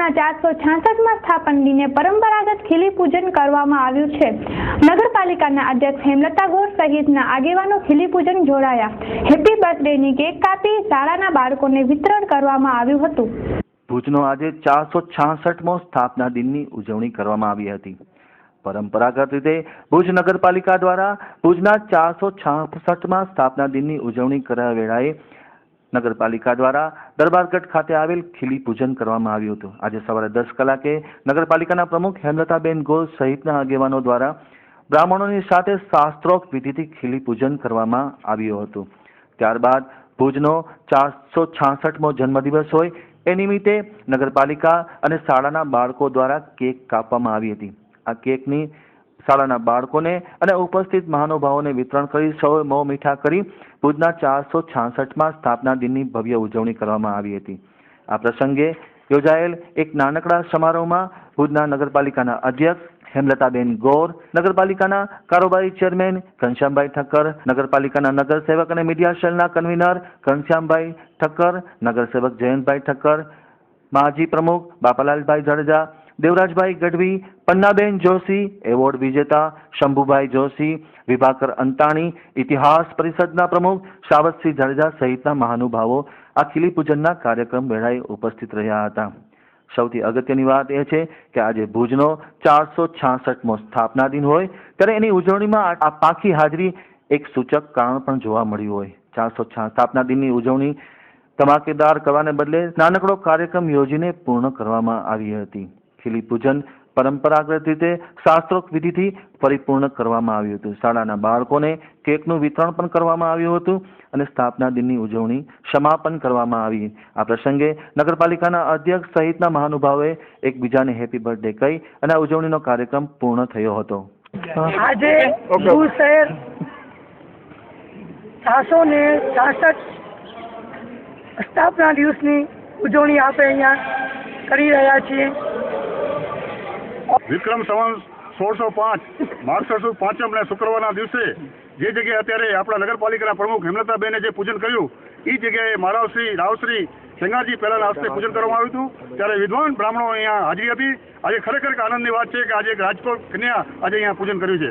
ભુજના 466માં સ્થાપન દિને પરંપરાગત ખીલી પૂજન કરવામાં આવ્યું છે। નગરપાલિકાના અધ્યક્ષ હેમલતા ગોર સહિતના આગેવાનો ખીલી પૂજન જોડાયા। હેપી બર્થડેની કેક કાપી શાળાના બાળકોને વિતરણ કરવામાં આવ્યું હતું। ભુજનો આજે 466મો સ્થાપના દિનની ઉજવણી કરવામાં આવી હતી। પરંપરાગત રીતે ભુજ નગરપાલિકા દ્વારા ભુજના 466માં સ્થાપના દિનની ઉજવણી કરવા વેળાએ નગરપાલિકા દ્વારા દરબારગઢ ખાતે આવેલ ખીલી પૂજન કરવામાં આવ્યું હતું। આજે સવારે 10 કલાકે નગરપાલિકાના પ્રમુખ હેમલતાબેન ગોર સહિતના આગેવાનો દ્વારા બ્રાહ્મણોની સાથે શાસ્ત્રોક્ત વિધિથી ખીલી પૂજન કરવામાં આવ્યું હતું। ત્યારબાદ ભુજનો 466મો જન્મદિવસ હોય એ નિમિત્તે નગરપાલિકા અને શાળાના બાળકો દ્વારા કેક કાપવામાં આવી હતી। આ કેકની શાળાના બાળકોને અને ઉપસ્થિત મહાનુભાવોને વિતરણ કરી સૌએ મોં મીઠા કરી ભુજના 466માં સ્થાપના દિનની ભવ્ય ઉજવણી કરવામાં આવી હતી। આ પ્રસંગે યોજાયેલ એક નાનકડા સમારોહમાં ભુજના નગરપાલિકાના અધ્યક્ષ હેમલતાબેન ગોર, નગરપાલિકાના કારોબારી ચેરમેન ઘનશ્યામભાઈ ઠક્કર, નગરપાલિકાના નગરસેવક અને મીડિયા સેલના કન્વીનર ઘનશ્યામભાઈ ઠક્કર, નગરસેવક જયંતભાઈ ઠક્કર, માજી પ્રમુખ બાપાલાલભાઈ જાડેજા, દેવરાજભાઈ ગઢવી, પન્નાબેન જોશી, એવોર્ડ વિજેતા શંભુભાઈ જોશી, વિભાકર અંતાણી, ઇતિહાસ પરિષદના પ્રમુખ શાવતસિંહ જાડેજા સહિતના મહાનુભાવો આ ખીલી પૂજનના કાર્યક્રમ વેળાએ ઉપસ્થિત રહ્યા હતા। સૌથી અગત્યની વાત એ છે કે આજે ભુજનો 466મો સ્થાપના દિન હોય ત્યારે એની ઉજવણીમાં આ પાંખી હાજરી એક સૂચક કારણ પણ જોવા મળ્યું હોય। 466 સ્થાપના દિનની ઉજવણી ધમાકેદાર કરવાને બદલે નાનકડો કાર્યક્રમ યોજીને પૂર્ણ કરવામાં આવી હતી। ખીલી પૂજન પરંપરાગત રીતે શાસ્ત્રોક્ત વિધિથી પરિપૂર્ણ કરવામાં આવ્યું હતું। શાળાના બાળકોને કેકનું વિતરણ પણ કરવામાં આવ્યું હતું અને સ્થાપના દિનની ઉજવણી સમાપન કરવામાં આવી। આ પ્રસંગે નગરપાલિકાના અધ્યક્ષ સહિતના મહાનુભાવોએ એકબીજાને હેપી બર્થડે કહી અને આ ઉજવણીનો કાર્યક્રમ પૂર્ણ થયો હતો। આજે ભુજ શહેર 466 સ્થાપના દિવસની ઉજવણી આપણે અહીંયા કરી રહ્યા છીએ। વિક્રમ સંવત 1605 માર્ગશીર્ષ 5મના શુક્રવારના દિવસે જે જગ્યાએ અત્યારે આપણા નગરપાલિકાના પ્રમુખ હેમલતાબેને જે પૂજન કર્યું એ જગ્યાએ મહારાવશ્રી રાવશ્રી શેંગારજી પહેલાના હસ્તે પૂજન કરવામાં આવ્યું હતું। ત્યારે વિદ્વાન બ્રાહ્મણો અહીંયા હાજરી હતી। આજે ખરેખર આનંદની વાત છે કે આજે રાજકોટ કન્યા આજે અહીંયા પૂજન કર્યું છે।